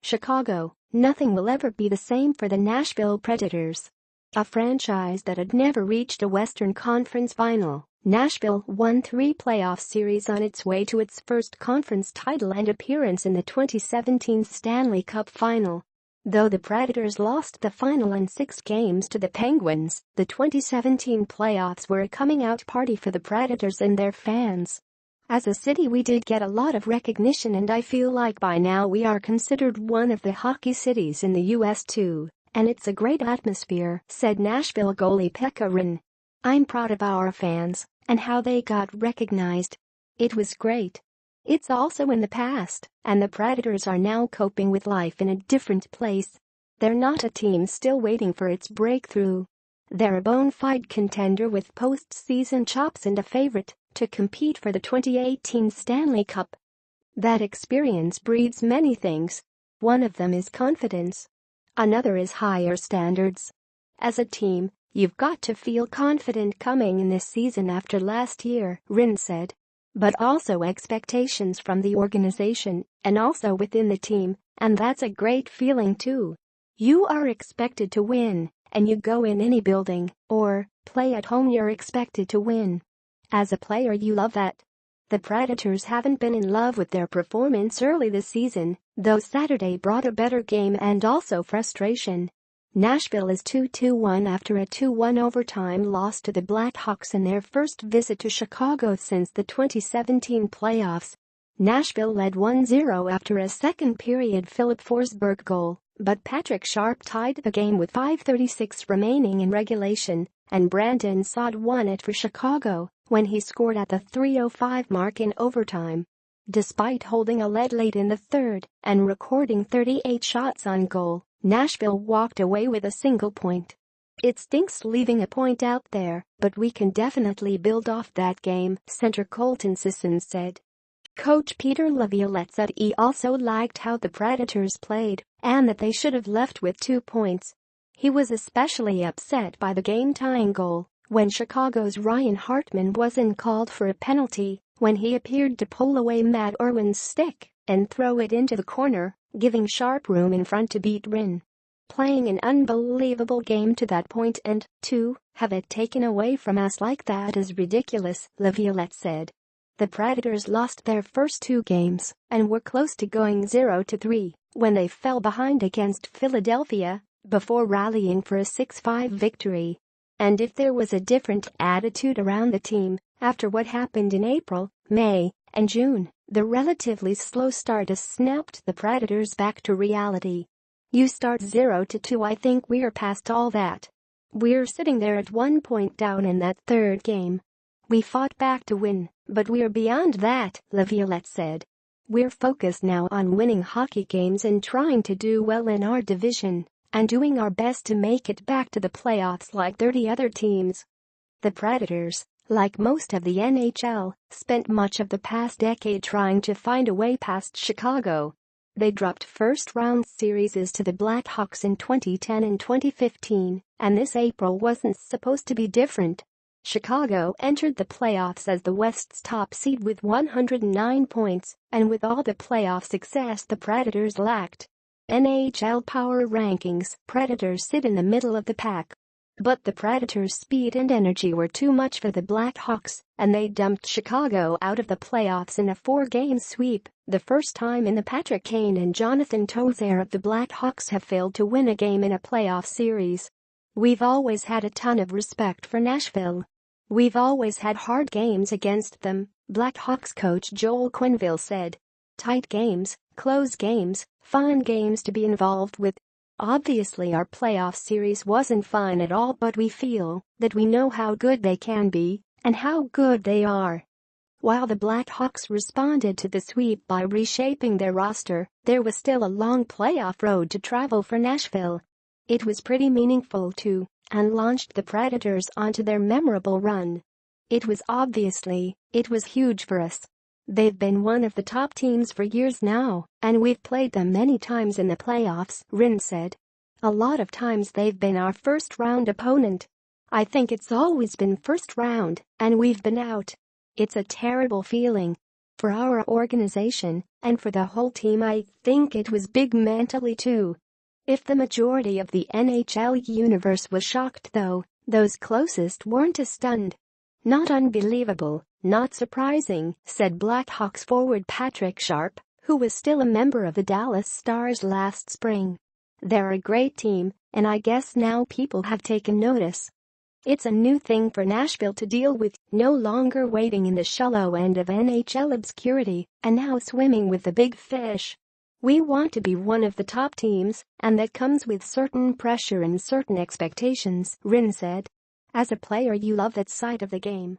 Chicago, nothing will ever be the same for the Nashville Predators. A franchise that had never reached a Western Conference Final, Nashville won 3 playoff series on its way to its first conference title and appearance in the 2017 Stanley Cup Final. Though the Predators lost the final in 6 games to the Penguins, the 2017 playoffs were a coming-out party for the Predators and their fans. As a city we did get a lot of recognition, and I feel like by now we are considered one of the hockey cities in the US too, and it's a great atmosphere," said Nashville goalie Pekka Rinne. "I'm proud of our fans and how they got recognized. It was great. It's also in the past, and the Predators are now coping with life in a different place. They're not a team still waiting for its breakthrough. They're a bona fide contender with postseason chops and a favorite to compete for the 2018 Stanley Cup. That experience breeds many things. One of them is confidence. Another is higher standards. As a team, you've got to feel confident coming in this season after last year," Rinne said. "But also expectations from the organization and also within the team, and that's a great feeling too. You are expected to win, and you go in any building or play at home you're expected to win. As a player you love that." The Predators haven't been in love with their performance early this season, though Saturday brought a better game and also frustration. Nashville is 2-1 after a 2-1 overtime loss to the Blackhawks in their first visit to Chicago since the 2017 playoffs. Nashville led 1-0 after a second-period Philip Forsberg goal, but Patrick Sharp tied the game with 5:36 remaining in regulation, and Brandon Saad won it for Chicago when he scored at the 3:05 mark in overtime. Despite holding a lead late in the third and recording 38 shots on goal, Nashville walked away with a single point. "It stinks leaving a point out there, but we can definitely build off that game," center Colton Sisson said. Coach Peter Laviolette said he also liked how the Predators played and that they should have left with 2 points. He was especially upset by the game-tying goal when Chicago's Ryan Hartman wasn't called for a penalty when he appeared to pull away Matt Irwin's stick and throw it into the corner, giving Sharp room in front to beat Rinne. "Playing an unbelievable game to that point and, to have it taken away from us like that is ridiculous," Laviolette said. The Predators lost their first 2 games and were close to going 0-3 when they fell behind against Philadelphia before rallying for a 6-5 victory. And if there was a different attitude around the team after what happened in April, May, and June, the relatively slow start has snapped the Predators back to reality. "You start 0-2, I think we're past all that. We're sitting there at 1 point down in that third game. We fought back to win, but we're beyond that," Laviolette said. "We're focused now on winning hockey games and trying to do well in our division and doing our best to make it back to the playoffs like 30 other teams." The Predators, like most of the NHL, spent much of the past decade trying to find a way past Chicago. They dropped first-round series to the Blackhawks in 2010 and 2015, and this April wasn't supposed to be different. Chicago entered the playoffs as the West's top seed with 109 points, and with all the playoff success the Predators lacked. NHL power rankings, Predators sit in the middle of the pack. But the Predators' speed and energy were too much for the Blackhawks, and they dumped Chicago out of the playoffs in a 4-game sweep, the first time in the Patrick Kane and Jonathan Toews era the Blackhawks have failed to win a game in a playoff series. "We've always had a ton of respect for Nashville. We've always had hard games against them," Blackhawks coach Joel Quenneville said. "Tight games, close games, fun games to be involved with. Obviously our playoff series wasn't fun at all, but we feel that we know how good they can be and how good they are." While the Blackhawks responded to the sweep by reshaping their roster, there was still a long playoff road to travel for Nashville. It was pretty meaningful too, and launched the Predators onto their memorable run. It was huge for us. They've been one of the top teams for years now, and we've played them many times in the playoffs," Rinne said. "A lot of times they've been our first-round opponent. I think it's always been first round, and we've been out. It's a terrible feeling. For our organization, and for the whole team, I think it was big mentally too. If the majority of the NHL universe was shocked though, those closest weren't as stunned. Not unbelievable, not surprising, said Blackhawks forward Patrick Sharp, who was still a member of the Dallas Stars last spring. They're a great team, and I guess now people have taken notice. It's a new thing for Nashville to deal with, no longer wading in the shallow end of NHL obscurity, and now swimming with the big fish. We want to be one of the top teams, and that comes with certain pressure and certain expectations, Rinne said. As a player, you love that side of the game.